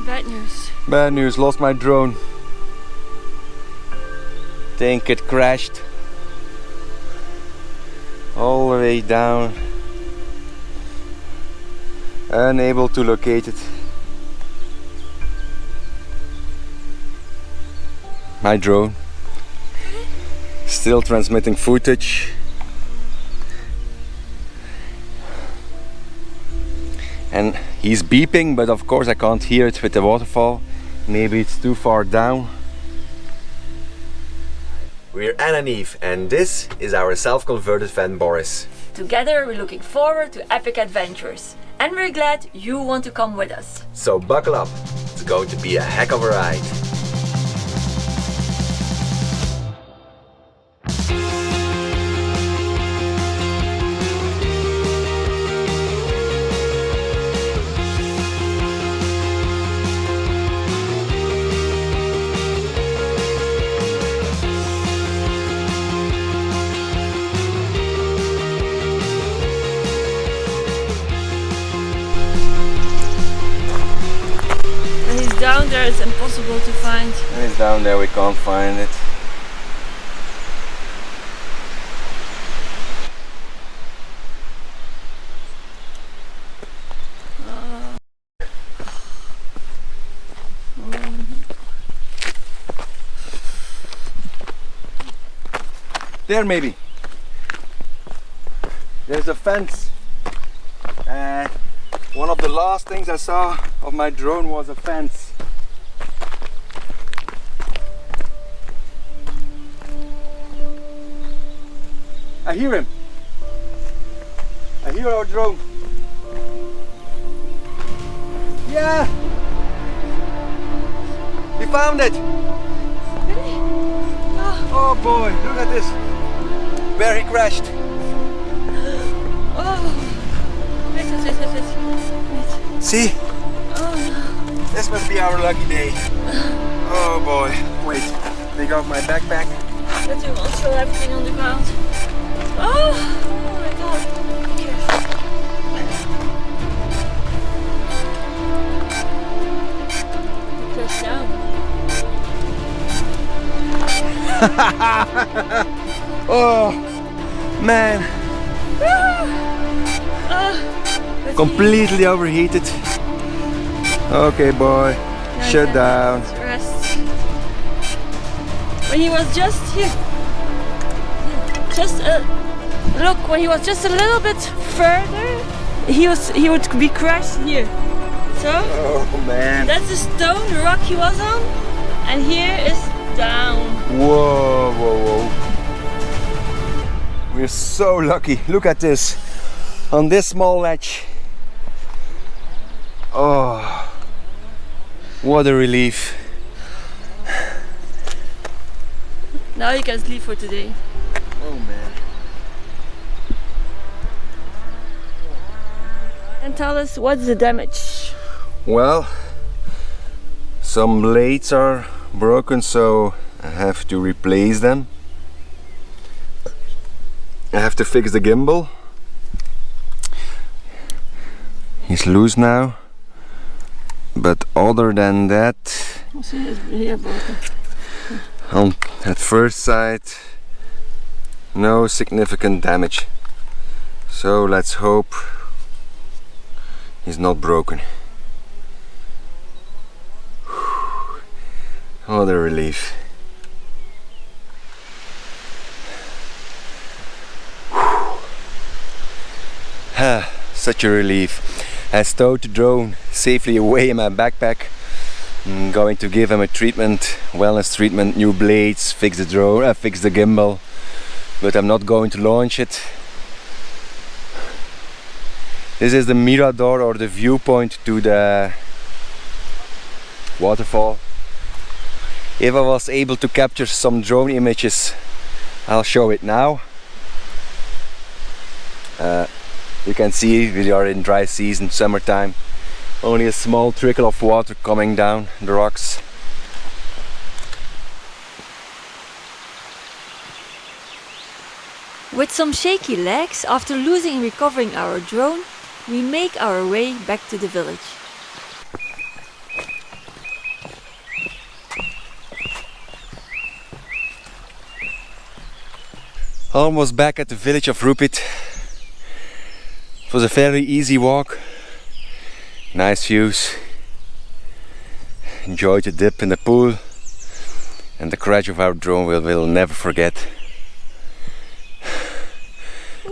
Bad news. Bad news, lost my drone. Think it crashed. All the way down. Unable to locate it. My drone. Still transmitting footage. And he's beeping, but of course I can't hear it with the waterfall. Maybe it's too far down. We're Anna and Eve, and this is our self-converted fan Boris. Together we're looking forward to epic adventures. And we're glad you want to come with us. So buckle up, it's going to be a heck of a ride. Down there it's impossible to find. And it's down there, we can't find it. There maybe. There's a fence. One of the last things I saw of my drone was a fence. I hear him. I hear our drone. Yeah! We found it! Really? Oh boy, look at this. Where he crashed. Oh. Wait. See? Oh. This must be our lucky day. Oh boy. Wait, take off my backpack. But you won't throw everything on the ground. Oh my god. Be careful. Press down. Oh man. Completely overheated. Okay boy, shut down. Rest. When he was just here. Just look, when he was just a little bit further, he would be crashed here. So Oh man. that's the stone, the rock he was on, and here is down. Whoa, whoa, whoa. We're so lucky. Look at this. On this small ledge. Oh, what a relief. Now you can sleep for today. Oh man. And tell us what's the damage. Well, some blades are broken, so I have to replace them. I have to fix the gimbal. He's loose now. But other than that, Here broken. on at first sight, no significant damage. So let's hope he's not broken. What a relief. Such a relief. I stowed the drone safely away in my backpack. I'm going to give him a treatment, wellness treatment, new blades, fix the drone, fix the gimbal, but I'm not going to launch it. This is the mirador, or the viewpoint to the waterfall. If I was able to capture some drone images, I'll show it now. You can see we are in dry season, summertime. Only a small trickle of water coming down the rocks. With some shaky legs, after losing and recovering our drone, we make our way back to the village. Almost back at the village of Rupit. It was a very easy walk. Nice views. Enjoyed the dip in the pool. And the crash of our drone we'll never forget.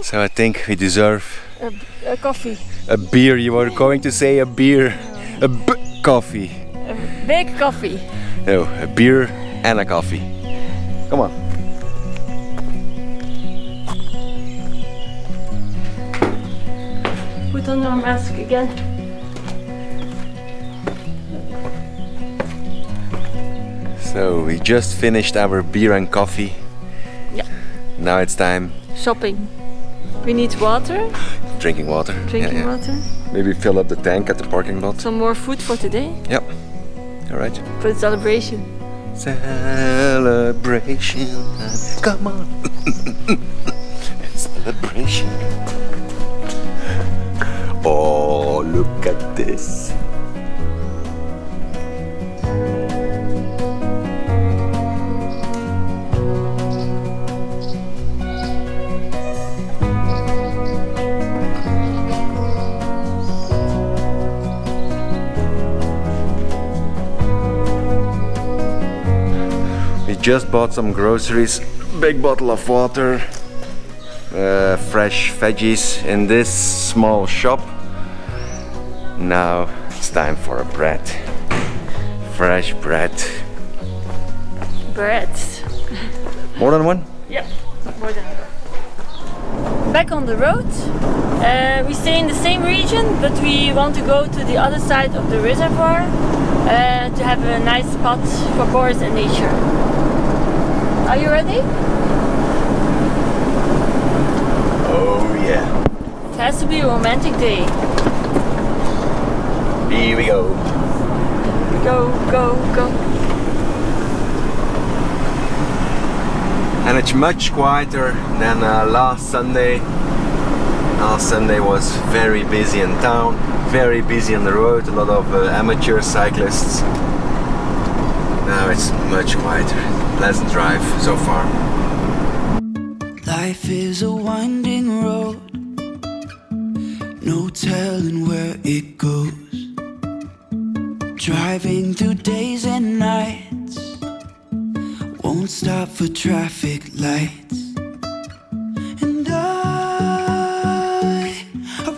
So I think we deserve a coffee. a beer. You were going to say a beer. A coffee. A big coffee. No, a beer and a coffee. Come on. Put on your mask again. So we just finished our beer and coffee. Yeah. Now it's time Shopping. We need water. drinking water. Drinking water. Maybe fill up the tank at the parking lot. Some more food for today. Yep. All right. For the celebration. Celebration time. Come on. Celebration. Oh, look at this. Just bought some groceries, big bottle of water, fresh veggies in this small shop. Now it's time for a bread. Fresh bread. Bread. More than one? Yep, more than one. Back on the road. We stay in the same region, but we want to go to the other side of the reservoir to have a nice spot for Boris and nature. Are you ready? Oh yeah. It has to be a romantic day. Here we go. Go, go, go. And it's much quieter than last Sunday. Last Sunday was very busy in town, very busy on the road, a lot of amateur cyclists. Now it's much quieter. Pleasant drive so far. Life is a winding road, no telling where it goes. Driving through days and nights, won't stop for traffic lights. And I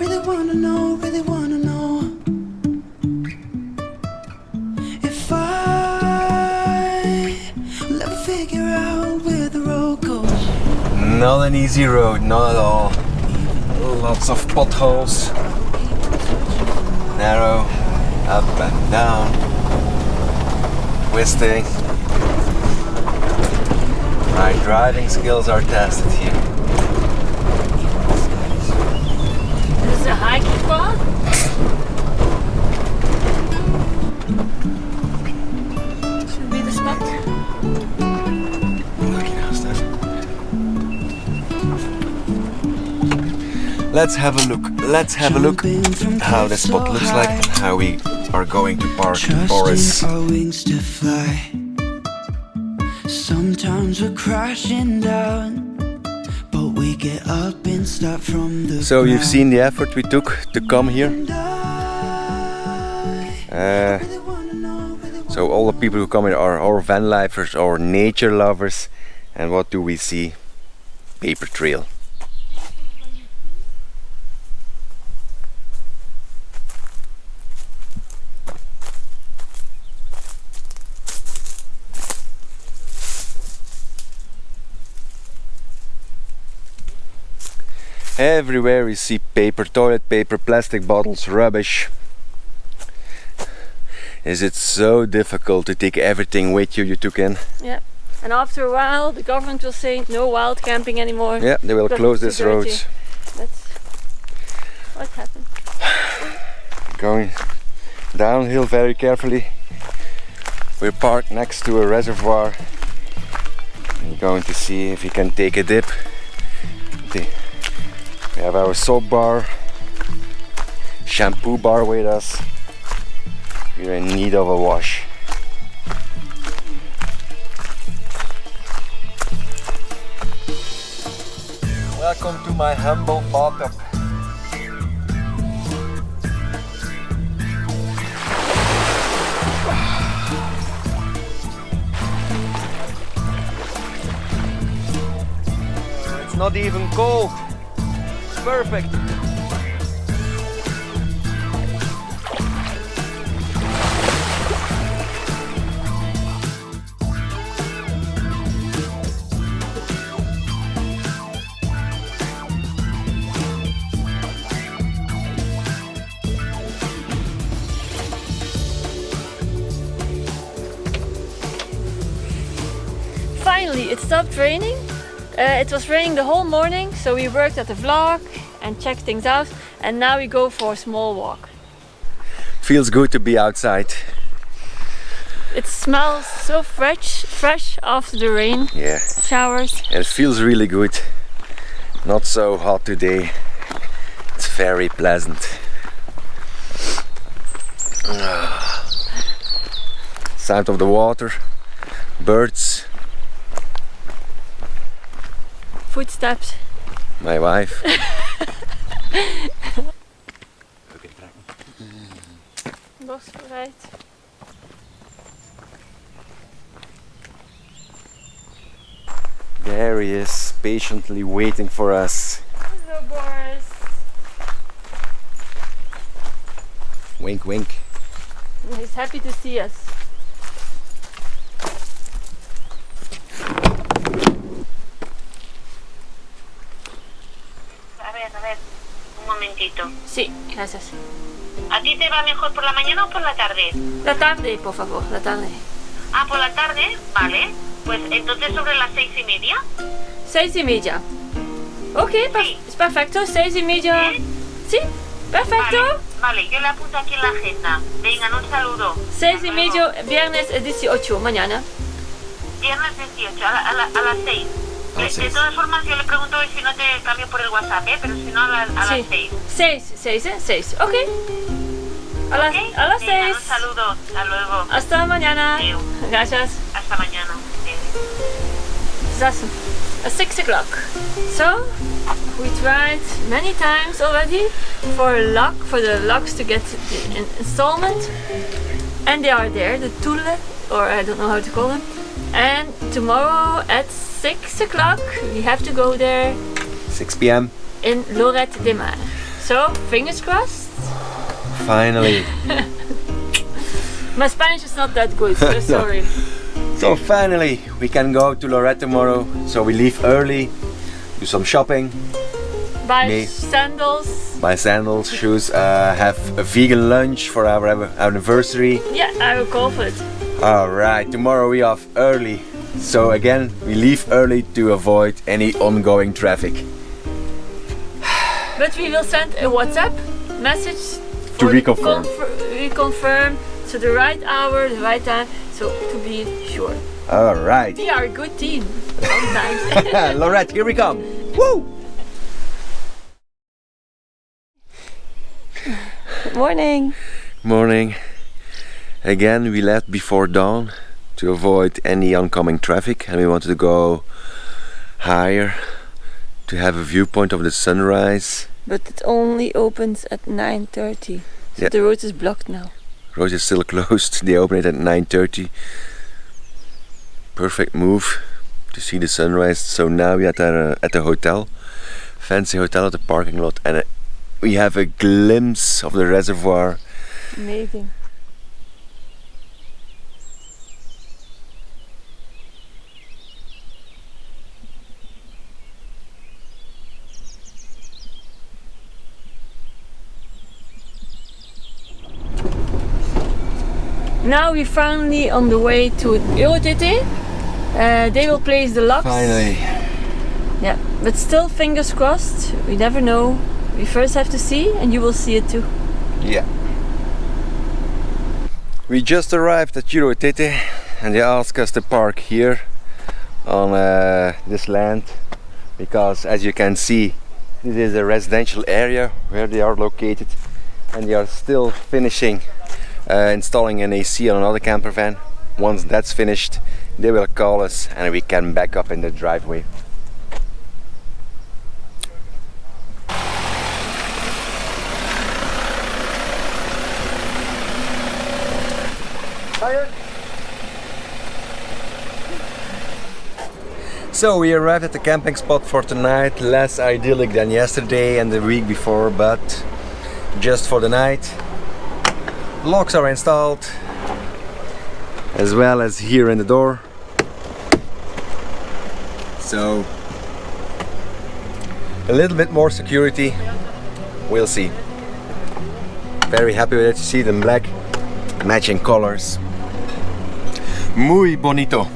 really wanna know, if I'll ever figure out where the road goes. Not an easy road, not at all. Lots of potholes. Narrow, up and down. Twisting. My driving skills are tested here. This is a hiking path. Should be the spot. Lucky now, Staffan. Let's have a look. Let's have a look how the spot looks like and how we are going to park Boris. Trusting our wings to fly. Sometimes we're crashing down, but we get up and start from the So you've ground. seen the effort we took to come here. And I really wanna know, So all the people who come here are our van lifers or nature lovers. And what do we see? Paper trail. Everywhere we see paper, toilet paper, plastic bottles, rubbish. Is it so difficult to take everything with you took in? Yeah. And after a while, the government will say no wild camping anymore. Yeah, they will because close it's these too dirty. roads. That's what happened. Going downhill very carefully. We're parked next to a reservoir. We're going to see if we can take a dip. We have our soap bar, shampoo bar with us. We're in need of a wash. Welcome to my humble pop-up. It's not even cold. It's perfect. Finally, it stopped raining. It was raining the whole morning, so we worked at the vlog and checked things out, and now we go for a small walk. Feels good to be outside. It smells so fresh after the rain Yeah. showers. And it feels really good. Not so hot today. It's very pleasant. Sound of the water, birds, Footsteps. my wife. Bosbereid. There he is, patiently waiting for us. Hello, Boris. Wink, wink. He's happy to see us. A ver, un momentito. Sí, gracias. ¿A ti te va mejor por la mañana o por la tarde? La tarde, por favor, la tarde. Ah, por la tarde, vale. Pues entonces sobre las 6:30. 6:30. Ok, Sí. es perfecto, 6:30. ¿Sí? Sí, perfecto. Vale, yo le apunto aquí en la agenda. Venga, un saludo. 6:30, viernes 18, mañana. Viernes 18, a las 6. A las De 6. todas formas, yo le pregunto hoy si no te cambio por el WhatsApp, pero si no, a las 6. 6, ok. A las, ¿Ok? a las Venga, 6. un saludo. Hasta luego. Hasta mañana. Adiós. Gracias. Hasta mañana. Adiós. That's at 6 o'clock. So we tried many times already for the locks to get the installment, and they are there, the tool, or I don't know how to call them. And tomorrow at 6 o'clock we have to go there 6 p.m. in Lorette de Mar. So fingers crossed. Finally. My Spanish is not that good, so sorry. So finally we can go to Lorette tomorrow. So we leave early, do some shopping, Buy Nee. sandals. buy sandals, shoes, have a vegan lunch for our anniversary. Yeah, I will call for it. Alright, tomorrow we off early. So again, we leave early to avoid any ongoing traffic. But we will send a WhatsApp message To for the reconfirm. reconfirm, so the right hour, the right time, so to be sure. Alright. We are a good team sometimes. Lorette, here we come. Woo! Morning. Morning. Again, we left before dawn to avoid any oncoming traffic, and we wanted to go higher to have a viewpoint of the sunrise. But it only opens at 9:30. So Yeah. the road is blocked now. Road is still closed. They open it at 9:30. Perfect move to see the sunrise. So now we are at the hotel, fancy hotel at the parking lot, and we have a glimpse of the reservoir. Amazing. Now we're finally on the way to Eurotete. They will place the locks. Finally. Yeah, but still fingers crossed. We never know. We first have to see, and you will see it too. Yeah. We just arrived at Eurotete, and they asked us to park here on this land because, as you can see, this is a residential area where they are located, and they are still finishing installing an AC on another camper van. Once that's finished, they will call us and we can back up in the driveway. So we arrived at the camping spot for tonight, less idyllic than yesterday and the week before, but just for the night. Locks are installed, as well as here in the door. So a little bit more security, we'll see. Very happy with it, you see them black, matching colors. Muy bonito.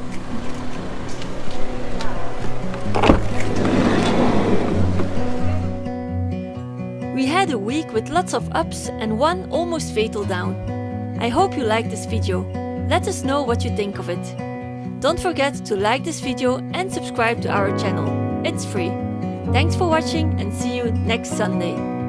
We had a week with lots of ups and one almost fatal down. I hope you liked this video. Let us know what you think of it. Don't forget to like this video and subscribe to our channel. It's free. Thanks for watching and see you next Sunday.